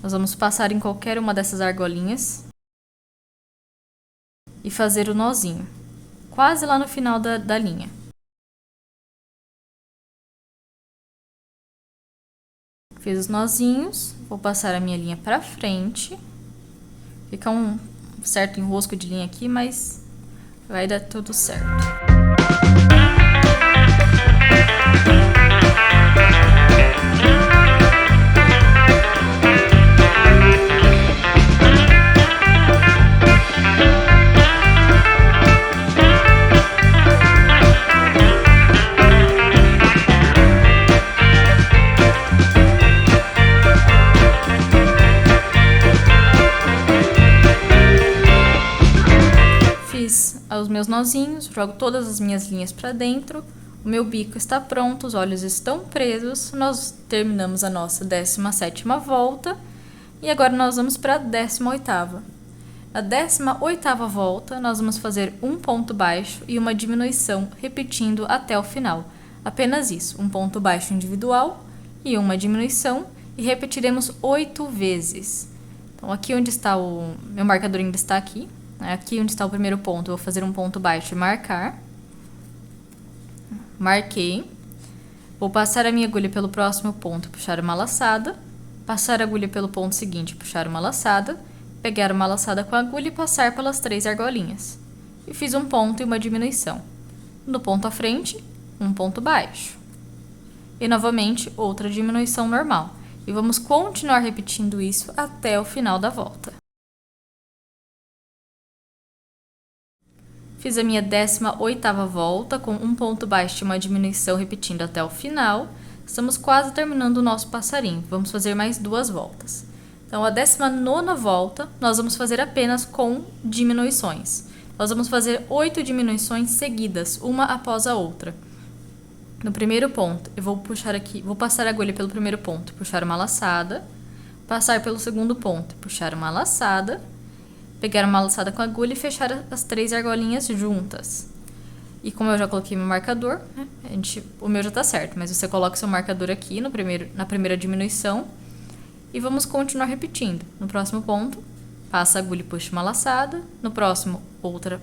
nós vamos passar em qualquer uma dessas argolinhas e fazer o nozinho, quase lá no final da linha. Fiz os nozinhos, vou passar a minha linha pra frente. Fica um certo enrosco de linha aqui, mas vai dar tudo certo. Os meus nozinhos, jogo todas as minhas linhas para dentro, o meu bico está pronto, os olhos estão presos, nós terminamos a nossa 17ª volta e agora nós vamos para a 18ª. Na 18ª volta, nós vamos fazer um ponto baixo e uma diminuição, repetindo até o final. Apenas isso, um ponto baixo individual e uma diminuição e repetiremos 8 vezes. Então aqui onde está o meu marcador ainda está aqui. Aqui onde está o primeiro ponto, eu vou fazer um ponto baixo e marcar. Marquei. Vou passar a minha agulha pelo próximo ponto e puxar uma laçada. Passar a agulha pelo ponto seguinte e puxar uma laçada. Pegar uma laçada com a agulha e passar pelas 3 argolinhas. E fiz um ponto e uma diminuição. No ponto à frente, um ponto baixo. E novamente, outra diminuição normal. E vamos continuar repetindo isso até o final da volta. Fiz a minha 18ª volta com um ponto baixo e uma diminuição repetindo até o final. Estamos quase terminando o nosso passarinho. Vamos fazer mais 2 voltas. Então, a 19ª volta, nós vamos fazer apenas com diminuições. Nós vamos fazer 8 diminuições seguidas, uma após a outra. No primeiro ponto, eu vou puxar aqui, vou passar a agulha pelo primeiro ponto, puxar uma laçada, passar pelo segundo ponto, puxar uma laçada, pegar uma laçada com a agulha e fechar as 3 argolinhas juntas. E como eu já coloquei meu marcador, né, o meu já tá certo, mas você coloca seu marcador aqui na primeira diminuição e vamos continuar repetindo. No próximo ponto, passa a agulha e puxa uma laçada. No próximo, outra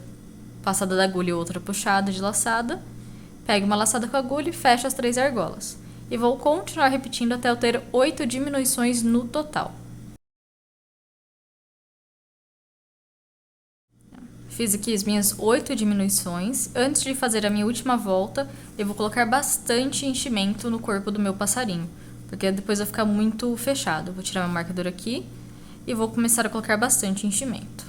passada da agulha e outra puxada de laçada. Pega uma laçada com a agulha e fecha as 3 argolas. E vou continuar repetindo até eu ter 8 diminuições no total. Fiz aqui as minhas 8 diminuições. Antes de fazer a minha última volta, eu vou colocar bastante enchimento no corpo do meu passarinho, porque depois vai ficar muito fechado. Vou tirar meu marcador aqui e vou começar a colocar bastante enchimento.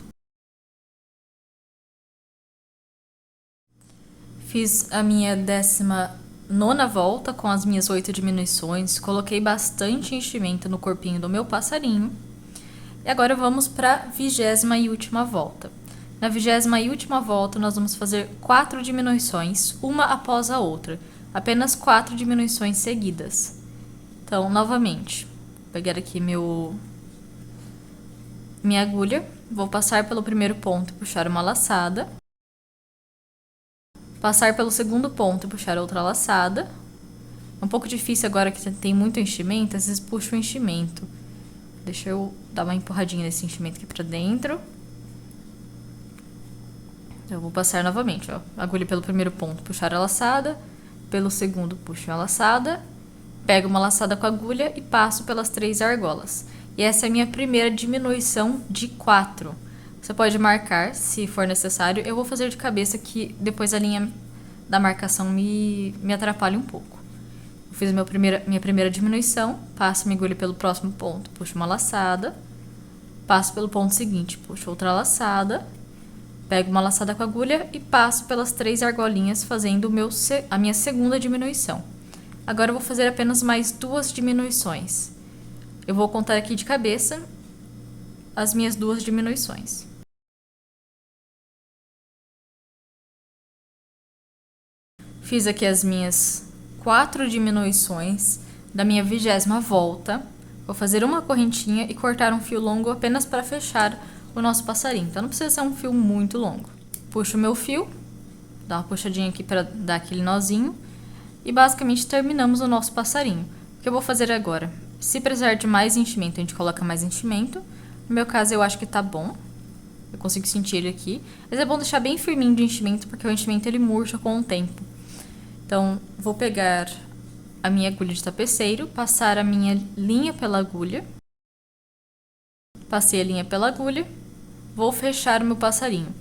Fiz a minha 19ª volta com as minhas 8 diminuições, coloquei bastante enchimento no corpinho do meu passarinho. E agora vamos para a 20ª e última volta. Na 20ª e última volta, nós vamos fazer 4 diminuições, uma após a outra. Apenas 4 diminuições seguidas. Então, novamente, vou pegar aqui minha agulha, vou passar pelo primeiro ponto e puxar uma laçada. Passar pelo segundo ponto e puxar outra laçada. É um pouco difícil agora que tem muito enchimento, às vezes puxo o enchimento. Deixa eu dar uma empurradinha nesse enchimento aqui pra dentro. Eu vou passar novamente, ó. Agulha pelo primeiro ponto, puxar a laçada. Pelo segundo, puxo a laçada. Pego uma laçada com a agulha e passo pelas 3 argolas. E essa é a minha primeira diminuição de 4. Você pode marcar, se for necessário. Eu vou fazer de cabeça que depois a linha da marcação me atrapalha um pouco. Eu fiz minha primeira diminuição, passo minha agulha pelo próximo ponto, puxo uma laçada. Passo pelo ponto seguinte, puxo outra laçada. Pego uma laçada com a agulha e passo pelas 3 argolinhas, fazendo a minha segunda diminuição. Agora eu vou fazer apenas mais 2 diminuições. Eu vou contar aqui de cabeça as minhas 2 diminuições. Fiz aqui as minhas 4 diminuições da minha 20ª volta. Vou fazer uma correntinha e cortar um fio longo apenas para fechar o nosso passarinho. Então não precisa ser um fio muito longo. Puxo o meu fio, dá uma puxadinha aqui para dar aquele nozinho e basicamente terminamos o nosso passarinho. O que eu vou fazer agora? Se precisar de mais enchimento, a gente coloca mais enchimento. No meu caso, eu acho que tá bom. Eu consigo sentir ele aqui. Mas é bom deixar bem firminho de enchimento, porque o enchimento ele murcha com o tempo. Então, vou pegar a minha agulha de tapeceiro, passar a minha linha pela agulha. Passei a linha pela agulha. Vou fechar o meu passarinho.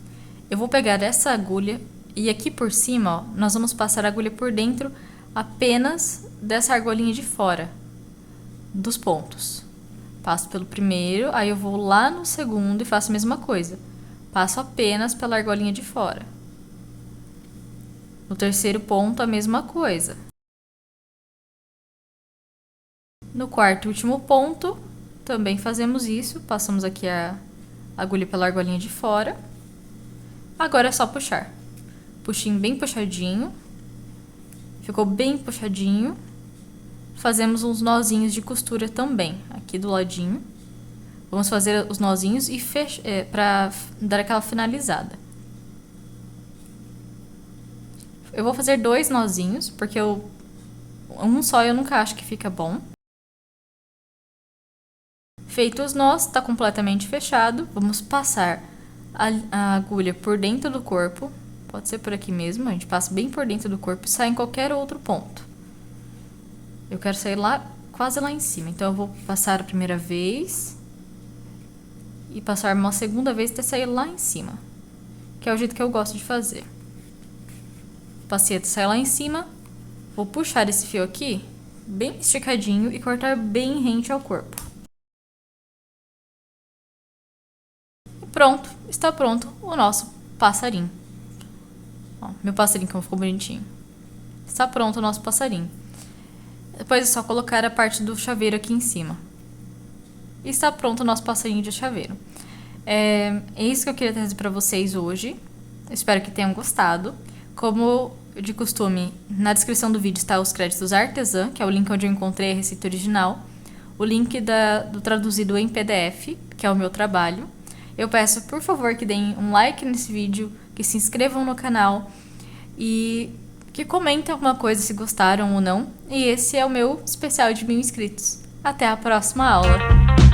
Eu vou pegar essa agulha e aqui por cima, ó, nós vamos passar a agulha por dentro apenas dessa argolinha de fora dos pontos. Passo pelo primeiro, aí eu vou lá no segundo e faço a mesma coisa. Passo apenas pela argolinha de fora. No terceiro ponto, a mesma coisa. No quarto e último ponto, também fazemos isso. Passamos aqui a agulha pela argolinha de fora. Agora é só puxar. Puxinho bem puxadinho. Ficou bem puxadinho. Fazemos uns nozinhos de costura também, aqui do ladinho. Vamos fazer os nozinhos e para dar aquela finalizada. Eu vou fazer 2 nozinhos, porque um só eu nunca acho que fica bom. Feito os nós, está completamente fechado. Vamos passar a agulha por dentro do corpo. Pode ser por aqui mesmo, a gente passa bem por dentro do corpo e sai em qualquer outro ponto. Eu quero sair lá, quase lá em cima. Então, eu vou passar a primeira vez e passar uma segunda vez até sair lá em cima. Que é o jeito que eu gosto de fazer. Passei até sair lá em cima. Vou puxar esse fio aqui, bem esticadinho, e cortar bem rente ao corpo. E pronto, está pronto o nosso passarinho. Ó, meu passarinho como ficou bonitinho. Está pronto o nosso passarinho. Depois é só colocar a parte do chaveiro aqui em cima. E está pronto o nosso passarinho de chaveiro. É isso que eu queria trazer para vocês hoje. Espero que tenham gostado. Como de costume, na descrição do vídeo está os créditos Artesã, que é o link onde eu encontrei a receita original. O link do traduzido em PDF, que é o meu trabalho. Eu peço, por favor, que deem um like nesse vídeo, que se inscrevam no canal, e que comentem alguma coisa se gostaram ou não. E esse é o meu especial de 1000 inscritos. Até a próxima aula!